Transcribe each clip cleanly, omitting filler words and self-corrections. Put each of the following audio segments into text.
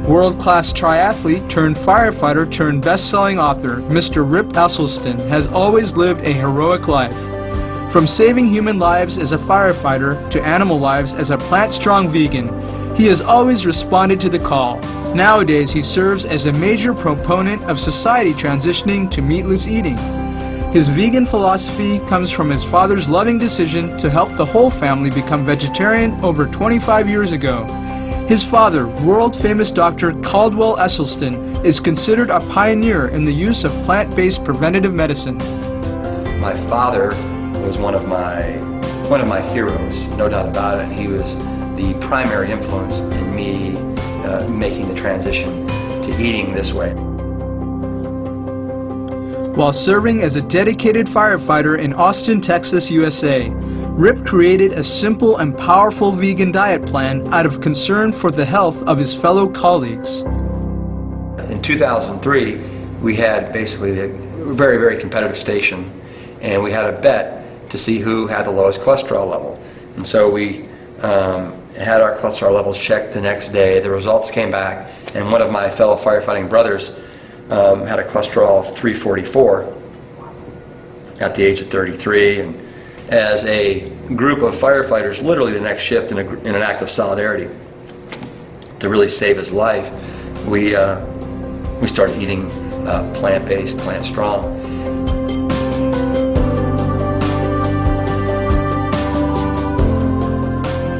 World-class triathlete turned firefighter turned best-selling author, Mr. Rip Esselstyn, has always lived a heroic life. From saving human lives as a firefighter to animal lives as a plant-strong vegan, he has always responded to the call. Nowadays, he serves as a major proponent of society transitioning to meatless eating. His vegan philosophy comes from his father's loving decision to help the whole family become vegetarian over 25 years ago. His father, world-famous Dr. Caldwell Esselstyn, is considered a pioneer in the use of plant-based preventative medicine. My father was one of my heroes, no doubt about it, and he was the primary influence in me making the transition to eating this way. While serving as a dedicated firefighter in Austin, Texas, USA, Rip created a simple and powerful vegan diet plan out of concern for the health of his fellow colleagues. In 2003, we had basically a very, very competitive station, and we had a bet to see who had the lowest cholesterol level. And so we had our cholesterol levels checked the next day. The results came back, and one of my fellow firefighting brothers had a cholesterol of 344 at the age of 33, and as a group of firefighters, literally the next shift in an act of solidarity to really save his life, we started eating plant-based, plant-strong.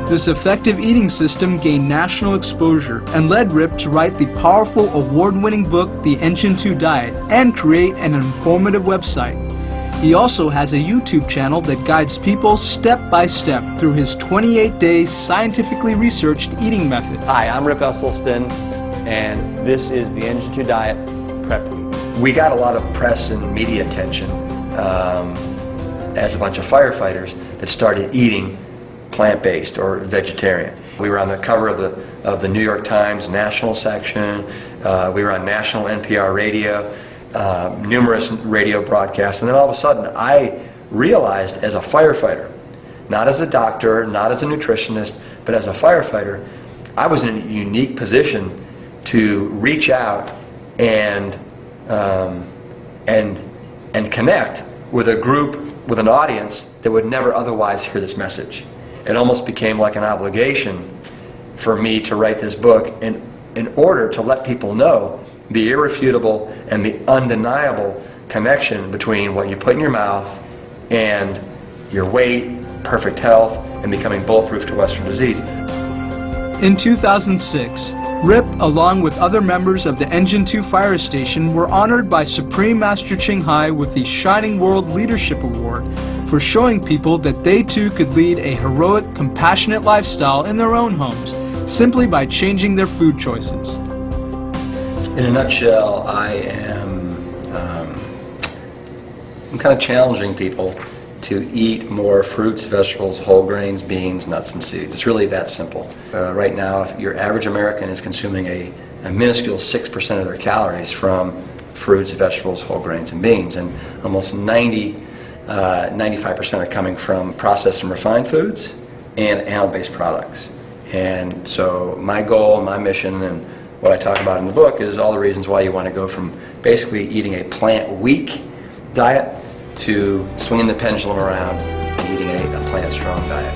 This effective eating system gained national exposure and led Rip to write the powerful award-winning book, The Engine 2 Diet, and create an informative website. He also has a YouTube channel that guides people step by step through his 28-day scientifically researched eating method. Hi, I'm Rip Esselstyn, and this is The Engine 2 Diet Prep Week. We got a lot of press and media attention as a bunch of firefighters that started eating plant-based or vegetarian. We were on the cover of the New York Times national section. We were on national NPR radio, numerous radio broadcasts, and then all of a sudden I realized as a firefighter, not as a doctor, not as a nutritionist, but as a firefighter, I was in a unique position to reach out and connect with a group, with an audience that would never otherwise hear this message. It almost became like an obligation for me to write this book in order to let people know the irrefutable and the undeniable connection between what you put in your mouth and your weight, perfect health, and becoming bulletproof to Western disease. In 2006, Rip, along with other members of the Engine 2 Fire Station, were honored by Supreme Master Ching Hai with the Shining World Leadership Award for showing people that they too could lead a heroic, compassionate lifestyle in their own homes, simply by changing their food choices. In a nutshell, I'm kind of challenging people to eat more fruits, vegetables, whole grains, beans, nuts, and seeds. It's really that simple. Right now, if your average American is consuming a minuscule 6% of their calories from fruits, vegetables, whole grains, and beans, and almost 95% are coming from processed and refined foods and animal-based products. And so my goal and my mission and what I talk about in the book is all the reasons why you want to go from basically eating a plant-weak diet to swinging the pendulum around and eating a plant-strong diet.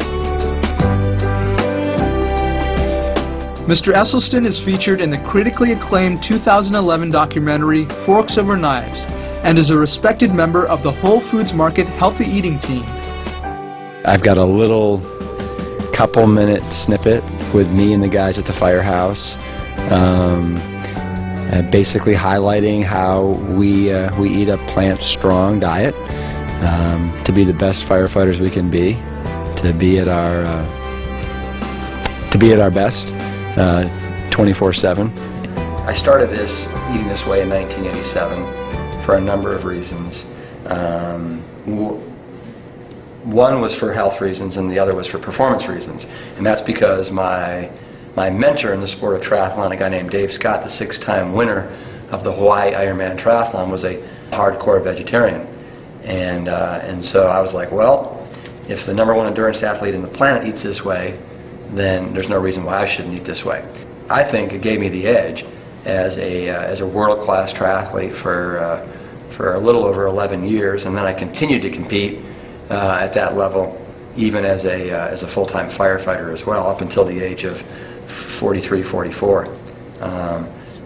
Mr. Esselstyn is featured in the critically acclaimed 2011 documentary Forks Over Knives and is a respected member of the Whole Foods Market Healthy Eating team. I've got a little couple-minute snippet with me and the guys at the firehouse, basically highlighting how we eat a plant-strong diet to be the best firefighters we can be, to be at our best 24/7. I started eating this way in 1987 for a number of reasons. One was for health reasons and the other was for performance reasons, and that's because my mentor in the sport of triathlon, a guy named Dave Scott, the 6-time winner of the Hawaii Ironman Triathlon, was a hardcore vegetarian. And so I was like, well, if the #1 endurance athlete in the planet eats this way, then there's no reason why I shouldn't eat this way. I think it gave me the edge as a world-class triathlete for a little over 11 years, and then I continued to compete at that level, even as a full-time firefighter as well, up until the age of 43, 44.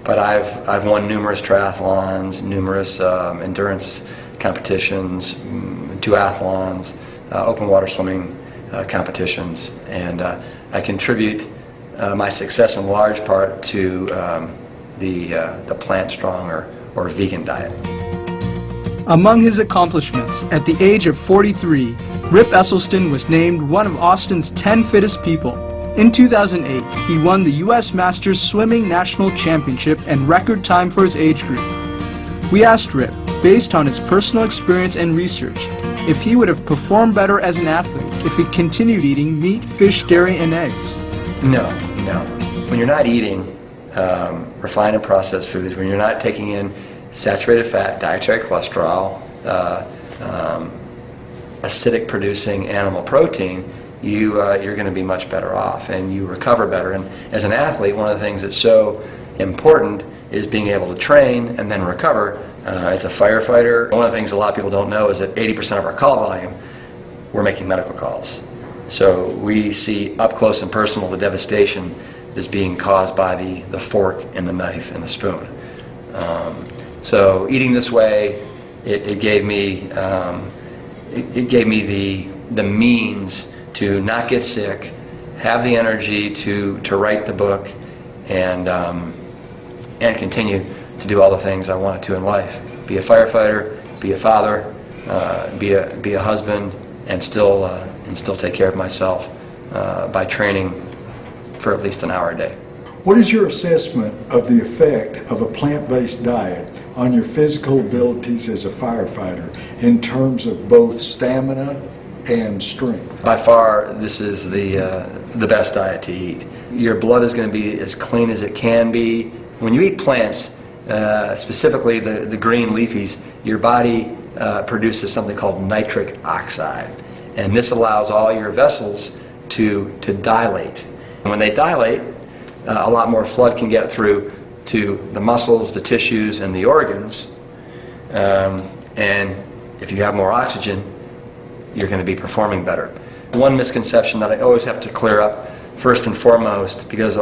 But I've won numerous triathlons, numerous endurance competitions, duathlons, open water swimming competitions, and I contribute my success in large part to the Plant Strong or vegan diet. Among his accomplishments, at the age of 43, Rip Esselstyn was named one of Austin's 10 fittest people. In 2008, he won the U.S. Masters Swimming National Championship and record time for his age group. We asked Rip, based on his personal experience and research, if he would have performed better as an athlete if he continued eating meat, fish, dairy, and eggs. No. When you're not eating refined and processed foods, when you're not taking in saturated fat, dietary cholesterol, acidic-producing animal protein, you're going to be much better off, and you recover better. And as an athlete, one of the things that's so important is being able to train and then recover. As a firefighter, one of the things a lot of people don't know is that 80% of our call volume, we're making medical calls. So we see up close and personal the devastation that's being caused by the fork and the knife and the spoon. So eating this way, it gave me the means to not get sick, have the energy to write the book, and continue to do all the things I wanted to in life. Be a firefighter, be a father, be a husband, and still take care of myself by training for at least an hour a day. What is your assessment of the effect of a plant-based diet on your physical abilities as a firefighter in terms of both stamina and strength? By far, this is the best diet to eat. Your blood is going to be as clean as it can be. When you eat plants, specifically the green leafies, your body produces something called nitric oxide. And this allows all your vessels to dilate. When they dilate, a lot more blood can get through to the muscles, the tissues, and the organs. And if you have more oxygen, you're going to be performing better. One misconception that I always have to clear up, first and foremost, because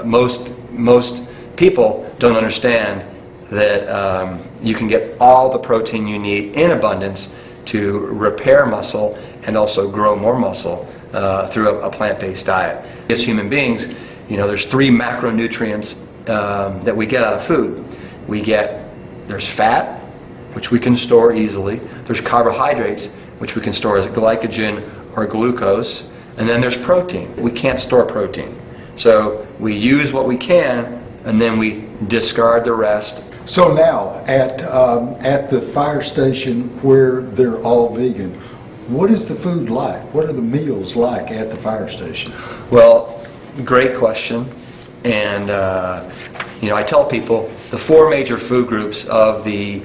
most people don't understand that you can get all the protein you need in abundance to repair muscle and also grow more muscle through a plant-based diet. As human beings, there's 3 macronutrients that we get out of food. There's fat, which we can store easily. There's carbohydrates, which we can store as glycogen or glucose. And then there's protein. We can't store protein. So we use what we can, and then we discard the rest. So now, at the fire station where they're all vegan, what is the food like? What are the meals like at the fire station? Well, great question. And I tell people the 4 major food groups of the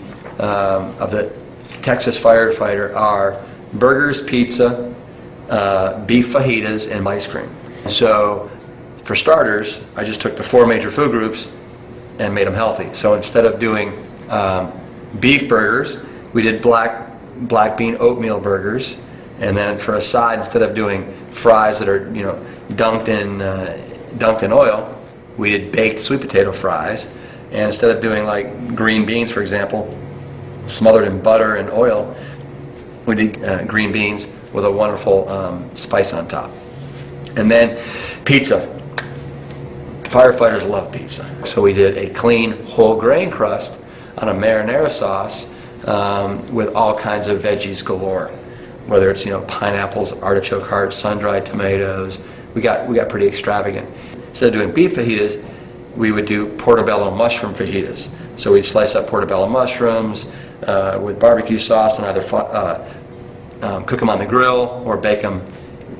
Texas firefighter are burgers, pizza, beef fajitas, and ice cream. So for starters, I just took the 4 major food groups and made them healthy. So instead of doing beef burgers, we did black bean oatmeal burgers. And then for a side, instead of doing fries that are dunked in oil, we did baked sweet potato fries. And instead of doing like green beans, for example, smothered in butter and oil, we did green beans with a wonderful spice on top. And then pizza. Firefighters love pizza. So we did a clean whole grain crust on a marinara sauce with all kinds of veggies galore. Whether it's pineapples, artichoke hearts, sun-dried tomatoes, we got pretty extravagant. Instead of doing beef fajitas, we would do portobello mushroom fajitas. So we'd slice up portobello mushrooms with barbecue sauce and either cook them on the grill or bake them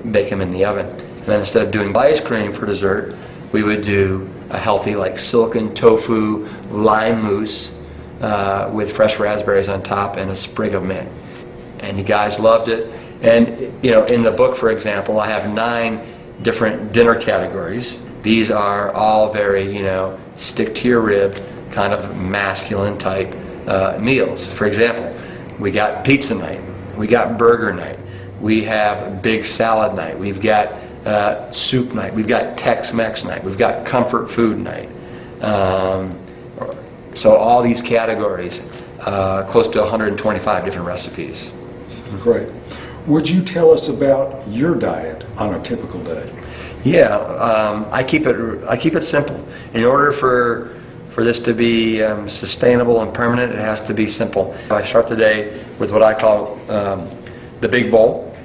in the oven. And then instead of doing ice cream for dessert, we would do a healthy like silken tofu lime mousse with fresh raspberries on top and a sprig of mint. And you guys loved it. And in the book, for example, I have 9 different dinner categories. These are all very, stick to your rib, kind of masculine type meals. For example, we got pizza night, we got burger night, we have big salad night, we've got soup night, we've got Tex-Mex night, we've got comfort food night. So all these categories, close to 125 different recipes. Great. Would you tell us about your diet on a typical day? Yeah, I keep it simple. In order for this to be sustainable and permanent, it has to be simple. I start the day with what I call the big bowl,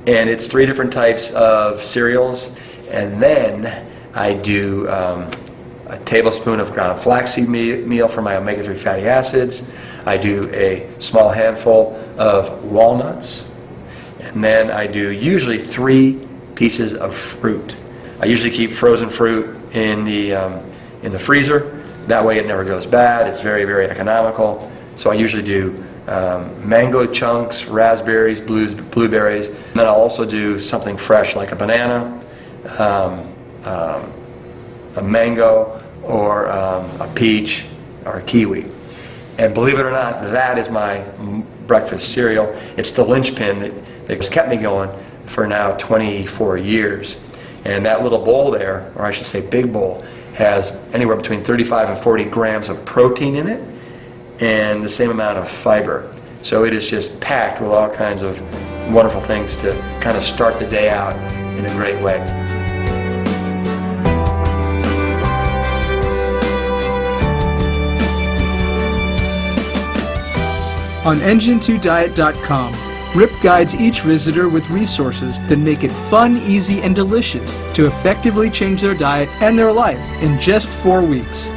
and it's 3 different types of cereals, and then I do a tablespoon of ground flaxseed meal for my omega-3 fatty acids. I do a small handful of walnuts, and then I do usually 3 pieces of fruit. I usually keep frozen fruit in the freezer. That way it never goes bad. It's very, very economical. So I usually do mango chunks, raspberries, blueberries. And then I'll also do something fresh like a banana, a mango, or a peach, or a kiwi. And believe it or not, that is my breakfast cereal. It's the linchpin that's kept me going for now 24 years. And that little bowl there, or I should say big bowl, has anywhere between 35 and 40 grams of protein in it and the same amount of fiber. So it is just packed with all kinds of wonderful things to kind of start the day out in a great way. On engine2diet.com, Rip guides each visitor with resources that make it fun, easy, and delicious to effectively change their diet and their life in just 4 weeks.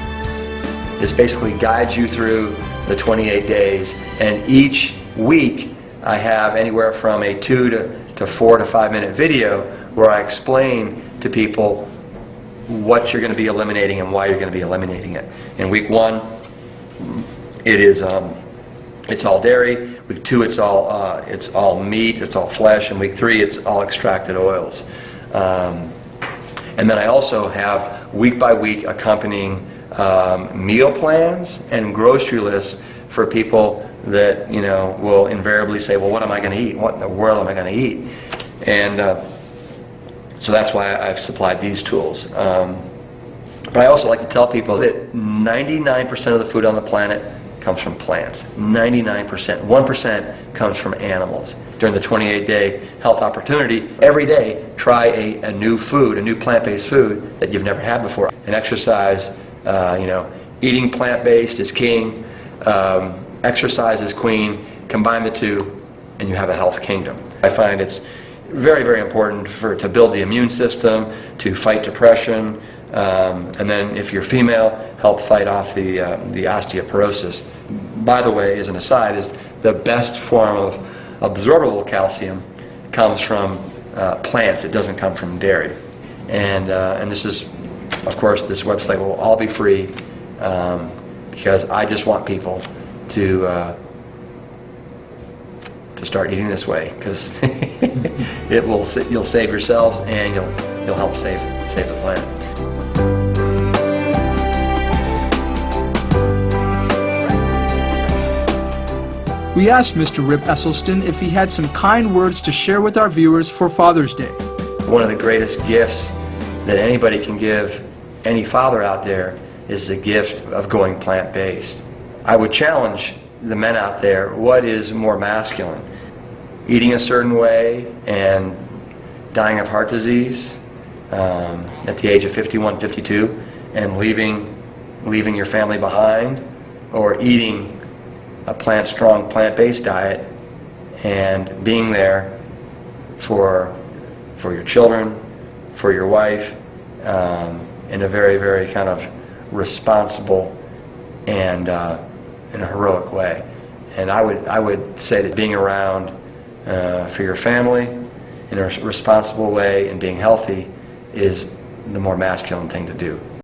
This basically guides you through the 28 days, and each week I have anywhere from a 2 to 4 to 5 minute video where I explain to people what you're going to be eliminating and why you're going to be eliminating it. In week 1, it is it's all dairy. Week 2, it's all meat, it's all flesh. And week 3, it's all extracted oils. And then I also have week by week accompanying meal plans and grocery lists for people that will invariably say, well, what am I going to eat? What in the world am I going to eat? And so that's why I've supplied these tools. But I also like to tell people that 99% of the food on the planet comes from plants. 99%. 1% comes from animals. During the 28-day health opportunity, every day try a new food, a new plant-based food that you've never had before. And exercise, eating plant-based is king, exercise is queen. Combine the two and you have a health kingdom. I find it's very, very important to build the immune system, to fight depression, and then if you're female, help fight off the osteoporosis. By the way, as an aside, is the best form of absorbable calcium comes from plants. It doesn't come from dairy. And this is, of course, this website will all be free because I just want people to start eating this way, because you'll save yourselves and you'll help save the planet. We asked Mr. Rip Esselstyn if he had some kind words to share with our viewers for Father's Day. One of the greatest gifts that anybody can give any father out there is the gift of going plant-based. I would challenge the men out there, what is more masculine? Eating a certain way and dying of heart disease at the age of 51, 52, and leaving your family behind, or eating a strong plant-based diet and being there for your children, for your wife, in a very, very kind of responsible and in a heroic way. And I would say that being around for your family in a responsible way and being healthy is the more masculine thing to do.